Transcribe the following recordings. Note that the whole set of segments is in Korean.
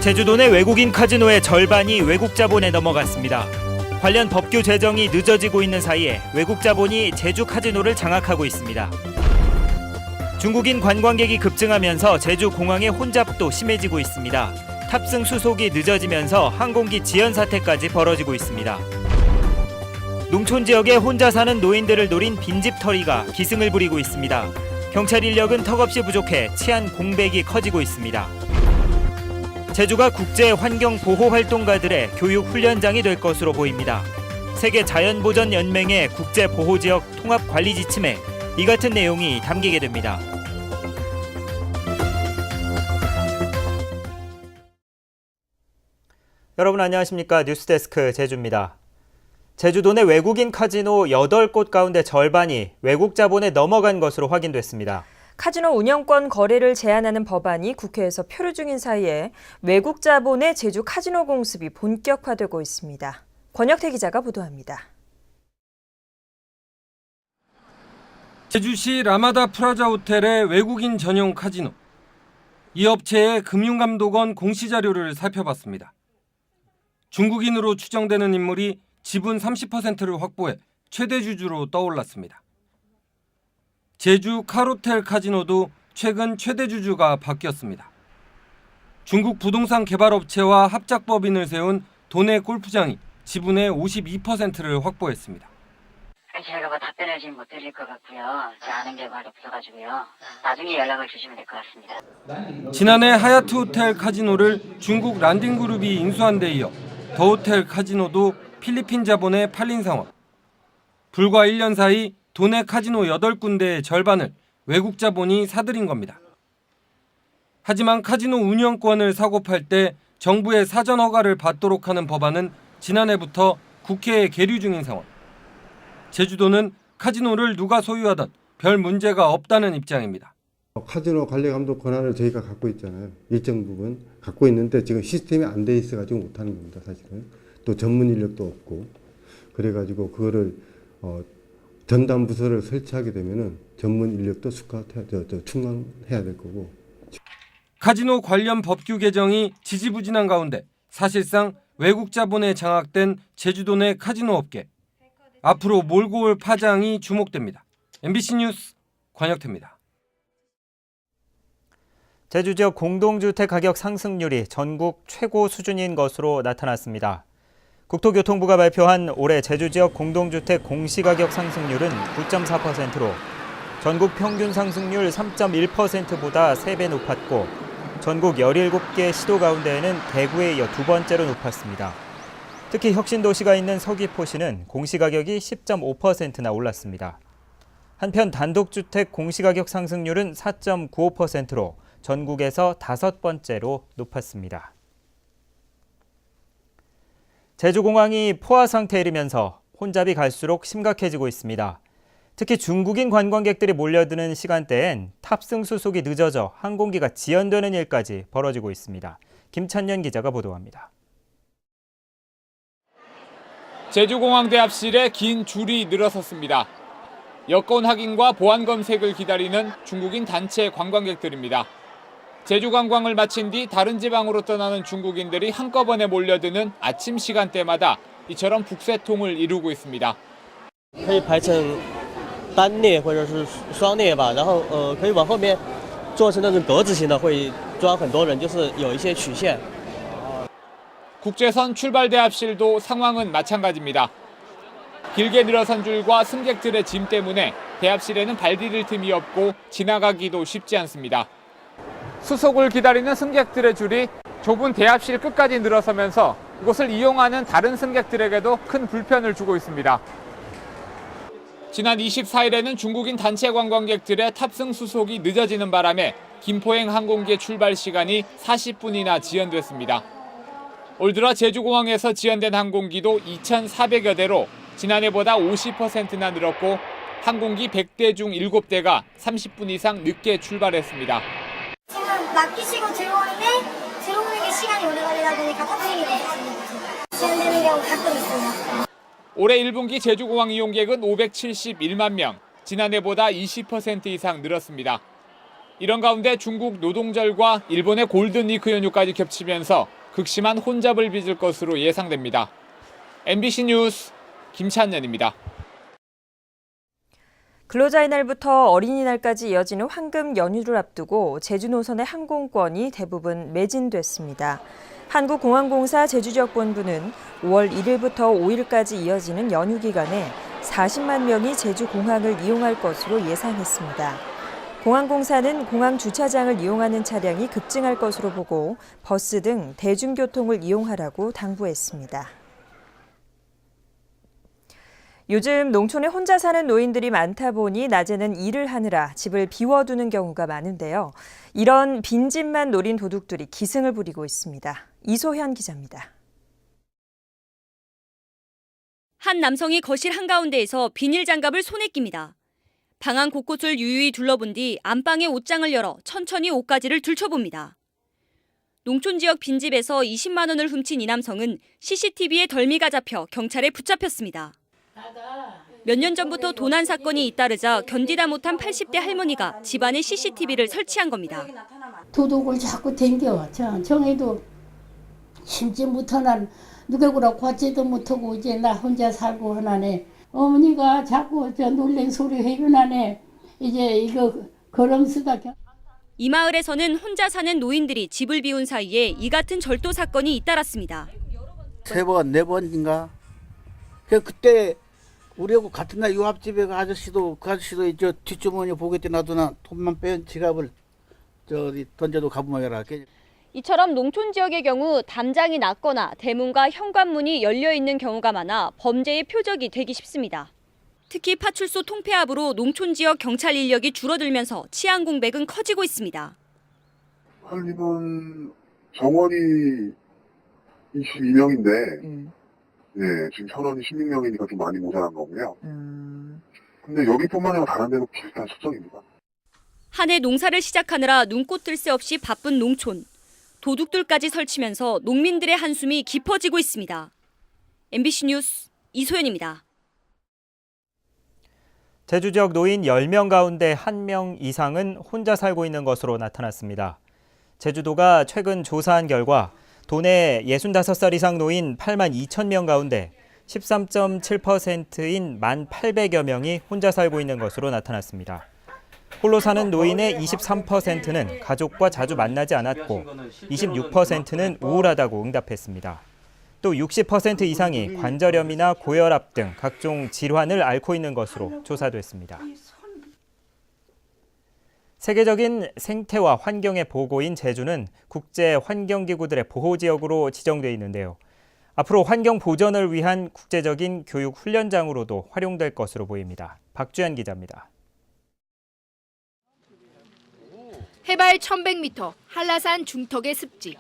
제주도 내 외국인 카지노의 절반이 외국 자본에 넘어갔습니다. 관련 법규 제정이 늦어지고 있는 사이에 외국 자본이 제주 카지노를 장악하고 있습니다. 중국인 관광객이 급증하면서 제주 공항의 혼잡도 심해지고 있습니다. 탑승 수속이 늦어지면서 항공기 지연 사태까지 벌어지고 있습니다. 농촌 지역에 혼자 사는 노인들을 노린 빈집털이가 기승을 부리고 있습니다. 경찰 인력은 턱없이 부족해 치안 공백이 커지고 있습니다. 제주가 국제 환경 보호 활동가들의 교육 훈련장이 될 것으로 보입니다. 세계 자연보전 연맹의 국제 보호 지역 통합 관리 지침에 이 같은 내용이 담기게 됩니다. 여러분 안녕하십니까? 뉴스데스크 제주입니다. 제주도 내 외국인 카지노 8곳 가운데 절반이 외국 자본에 넘어간 것으로 확인됐습니다. 카지노 운영권 거래를 제한하는 법안이 국회에서 표류 중인 사이에 외국 자본의 제주 카지노 공습이 본격화되고 있습니다. 권혁태 기자가 보도합니다. 제주시 라마다 프라자 호텔의 외국인 전용 카지노. 이 업체의 금융감독원 공시자료를 살펴봤습니다. 중국인으로 추정되는 인물이 지분 30%를 확보해 최대 주주로 떠올랐습니다. 제주 카로텔 카지노도 최근 최대 주주가 바뀌었습니다. 중국 부동산 개발업체와 합작법인을 세운 도내 골프장이 지분의 52%를 확보했습니다. 제가 뭐 답변을 지금 못 드릴 것 같고요. 제가 아는 게 많이 없어가지고요. 나중에 연락을 주시면 될 것 같습니다. 지난해 하얏트 호텔 카지노를 중국 란딩그룹이 인수한 데 이어 더 호텔 카지노도 필리핀 자본에 팔린 상황. 불과 1년 사이 도내 카지노 8군데의 절반을 외국 자본이 사들인 겁니다. 하지만 카지노 운영권을 사고 팔 때 정부의 사전 허가를 받도록 하는 법안은 지난해부터 국회에 계류 중인 상황. 제주도는 카지노를 누가 소유하든 별 문제가 없다는 입장입니다. 카지노 관리 감독 권한을 저희가 갖고 있잖아요. 일정 부분 갖고 있는데 지금 시스템이 안 돼 있어가지고 못하는 겁니다. 사실은 또 전문 인력도 없고 그래가지고 그거를 전담 부서를 설치하게 되면은 전문 인력도 충원해야 될 거고. 카지노 관련 법규 개정이 지지부진한 가운데 사실상 외국 자본에 장악된 제주도 내 카지노 업계. 앞으로 몰고 올 파장이 주목됩니다. MBC 뉴스 권혁태입니다. 제주 지역 공동주택 가격 상승률이 전국 최고 수준인 것으로 나타났습니다. 국토교통부가 발표한 올해 제주 지역 공동주택 공시가격 상승률은 9.4%로 전국 평균 상승률 3.1%보다 3배 높았고 전국 17개 시도 가운데에는 대구에 이어 두 번째로 높았습니다. 특히 혁신도시가 있는 서귀포시는 공시가격이 10.5%나 올랐습니다. 한편 단독주택 공시가격 상승률은 4.95%로 전국에서 5번째로 높았습니다. 제주공항이 포화 상태에 이르면서 혼잡이 갈수록 심각해지고 있습니다. 특히 중국인 관광객들이 몰려드는 시간대엔 탑승 수속이 늦어져 항공기가 지연되는 일까지 벌어지고 있습니다. 김찬년 기자가 보도합니다. 제주공항 대합실에 긴 줄이 늘어섰습니다. 여권 확인과 보안 검색을 기다리는 중국인 단체 관광객들입니다. 제주 관광을 마친 뒤 다른 지방으로 떠나는 중국인들이 한꺼번에 몰려드는 아침 시간대마다 이처럼 북새통을 이루고 있습니다. 可以排成单列或者是双列吧，然后可以往后面做成那种格子型的，会装很多人，就是有一些曲线。 국제선 출발 대합실도 상황은 마찬가지입니다. 길게 늘어선 줄과 승객들의 짐 때문에 대합실에는 발 디딜 틈이 없고 지나가기도 쉽지 않습니다. 수속을 기다리는 승객들의 줄이 좁은 대합실 끝까지 늘어서면서 이곳을 이용하는 다른 승객들에게도 큰 불편을 주고 있습니다. 지난 24일에는 중국인 단체 관광객들의 탑승 수속이 늦어지는 바람에 김포행 항공기의 출발 시간이 40분이나 지연됐습니다. 올 들어 제주공항에서 지연된 항공기도 2,400여 대로 지난해보다 50%나 늘었고 항공기 100대 중 7대가 30분 이상 늦게 출발했습니다. 지금 맡기시고 들어오는데 들어오는 게 시간이 오래 걸리다 보니까 탑승이 늦어집니다. 지연되는 경우 가끔 있습니다. 올해 1분기 제주공항 이용객은 571만 명, 지난해보다 20% 이상 늘었습니다. 이런 가운데 중국 노동절과 일본의 골든위크 연휴까지 겹치면서 극심한 혼잡을 빚을 것으로 예상됩니다. MBC 뉴스 김찬년입니다. 근로자의 날부터 어린이날까지 이어지는 황금 연휴를 앞두고 제주 노선의 항공권이 대부분 매진됐습니다. 한국공항공사 제주지역본부는 5월 1일부터 5일까지 이어지는 연휴 기간에 40만 명이 제주 공항을 이용할 것으로 예상했습니다. 공항공사는 공항 주차장을 이용하는 차량이 급증할 것으로 보고 버스 등 대중교통을 이용하라고 당부했습니다. 요즘 농촌에 혼자 사는 노인들이 많다 보니 낮에는 일을 하느라 집을 비워두는 경우가 많은데요. 이런 빈집만 노린 도둑들이 기승을 부리고 있습니다. 이소현 기자입니다. 한 남성이 거실 한가운데에서 비닐 장갑을 손에 낍니다. 방 안 곳곳을 유유히 둘러본 뒤 안방의 옷장을 열어 천천히 옷가지를 들춰봅니다. 농촌 지역 빈집에서 20만 원을 훔친 이 남성은 CCTV에 덜미가 잡혀 경찰에 붙잡혔습니다. 몇 년 전부터 도난 사건이 잇따르자 견디다 못한 80대 할머니가 집안에 CCTV를 설치한 겁니다. 도둑을 자꾸 댕겨. 정해도 심지 못하나 누구라고 과제도 못하고 이제 나 혼자 살고 하나네. 어머니가 자꾸 놀랜 소리 해변하네. 이제 이거 걸음 쓰다. 이 마을에서는 혼자 사는 노인들이 집을 비운 사이에 이 같은 절도 사건이 잇따랐습니다. 3번, 4번인가? 그때 우리하고 같은 날 요 앞집에 그 아저씨도 저 뒷주머니 보겠대 놔두나 돈만 뺀 지갑을 던져도 가보마여라. 이처럼 농촌 지역의 경우 담장이 낮거나 대문과 현관문이 열려 있는 경우가 많아 범죄의 표적이 되기 쉽습니다. 특히 파출소 통폐합으로 농촌 지역 경찰 인력이 줄어들면서 치안 공백은 커지고 있습니다. 한림은 정원이 22명인데 네, 지금 현원이 16명이니까 좀 많이 모자란 거고요. 근데 여기뿐만 아니라 다른 데도 비슷한 수정입니다. 한 해 농사를 시작하느라 눈꽃 뜰 새 없이 바쁜 농촌. 도둑들까지 설치면서 농민들의 한숨이 깊어지고 있습니다. MBC 뉴스 이소연입니다. 제주 지역 노인 10명 가운데 1명 이상은 혼자 살고 있는 것으로 나타났습니다. 제주도가 최근 조사한 결과 도내 65살 이상 노인 8만 2천 명 가운데 13.7%인 1,800여 명이 혼자 살고 있는 것으로 나타났습니다. 홀로 사는 노인의 23%는 가족과 자주 만나지 않았고 26%는 우울하다고 응답했습니다. 또 60% 이상이 관절염이나 고혈압 등 각종 질환을 앓고 있는 것으로 조사됐습니다. 세계적인 생태와 환경의 보고인 제주는 국제환경기구들의 보호지역으로 지정돼 있는데요. 앞으로 환경 보전을 위한 국제적인 교육 훈련장으로도 활용될 것으로 보입니다. 박주연 기자입니다. 해발 1100m 한라산 중턱의 습지.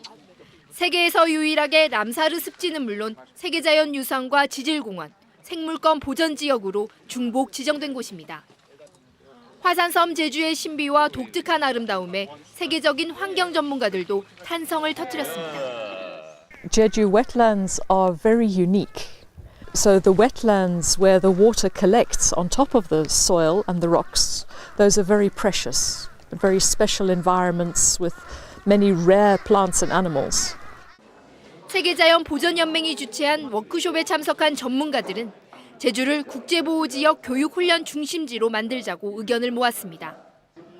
세계에서 유일하게 람사르 습지는 물론 세계자연유산과 지질공원, 생물권 보전지역으로 중복 지정된 곳입니다. 화산섬 제주의 신비와 독특한 아름다움에 세계적인 환경 전문가들도 탄성을 터뜨렸습니다. Jeju wetlands are very unique. So the wetlands where the water collects on top of the soil and the rocks, those are very precious, very special environments with many rare plants and animals. 세계자연보전연맹이 주최한 워크숍에 참석한 전문가들은 제주를 국제보호지역 교육훈련 중심지로 만들자고 의견을 모았습니다.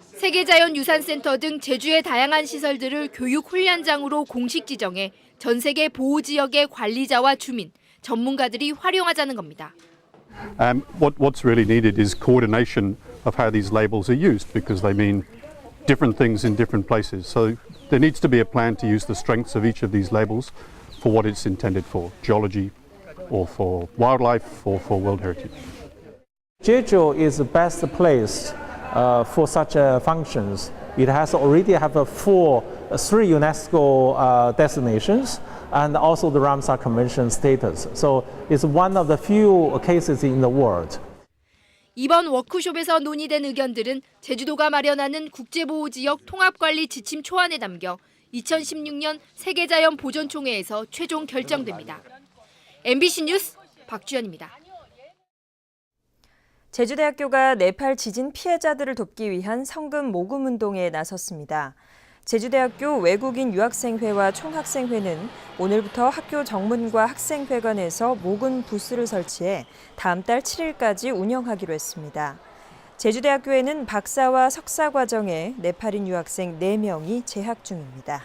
세계자연유산센터 등 제주의 다양한 시설들을 교육훈련장으로 공식 지정해 전 세계 보호지역의 관리자와 주민, 전문가들이 활용하자는 겁니다. What's really needed is coordination of how these labels are used because they mean different things in different places. So there needs to be a plan to use the strengths of each of these labels for what it's intended for, geology or for wildlife or for world heritage. Jeju is the best place for such functions. It has already have three UNESCO destinations and also the Ramsar Convention status. So it's one of the few cases in the world. 이번 워크숍에서 논의된 의견들은 제주도가 마련하는 국제보호지역 통합관리 지침 초안에 담겨 2016년 세계자연보전총회에서 최종 결정됩니다. MBC 뉴스 박주연입니다. 제주대학교가 네팔 지진 피해자들을 돕기 위한 성금 모금 운동에 나섰습니다. 제주대학교 외국인 유학생회와 총학생회는 오늘부터 학교 정문과 학생회관에서 모금 부스를 설치해 다음 달 7일까지 운영하기로 했습니다. 제주대학교에는 박사와 석사 과정에 네팔인 유학생 4명이 재학 중입니다.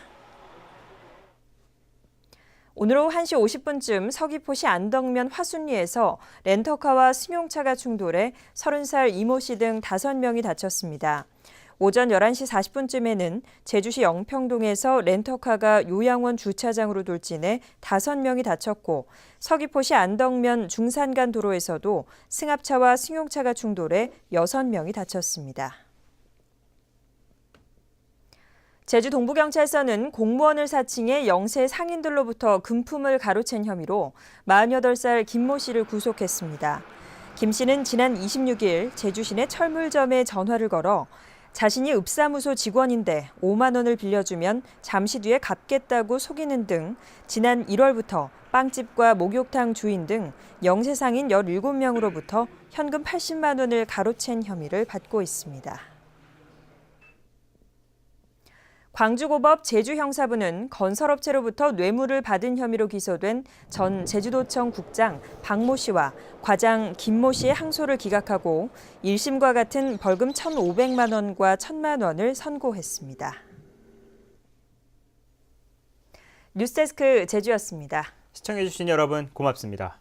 오늘 오후 1시 50분쯤 서귀포시 안덕면 화순리에서 렌터카와 승용차가 충돌해 30살 이모 씨 등 5명이 다쳤습니다. 오전 11시 40분쯤에는 제주시 영평동에서 렌터카가 요양원 주차장으로 돌진해 5명이 다쳤고 서귀포시 안덕면 중산간 도로에서도 승합차와 승용차가 충돌해 6명이 다쳤습니다. 제주 동부경찰서는 공무원을 사칭해 영세 상인들로부터 금품을 가로챈 혐의로 48살 김모 씨를 구속했습니다. 김 씨는 지난 26일 제주 시내 철물점에 전화를 걸어 자신이 읍사무소 직원인데 5만 원을 빌려주면 잠시 뒤에 갚겠다고 속이는 등 지난 1월부터 빵집과 목욕탕 주인 등 영세상인 17명으로부터 현금 80만 원을 가로챈 혐의를 받고 있습니다. 광주고법 제주형사부는 건설업체로부터 뇌물을 받은 혐의로 기소된 전 제주도청 국장 박모 씨와 과장 김모 씨의 항소를 기각하고 1심과 같은 벌금 1,500만 원과 1,000만 원을 선고했습니다. 뉴스데스크 제주였습니다. 시청해주신 여러분 고맙습니다.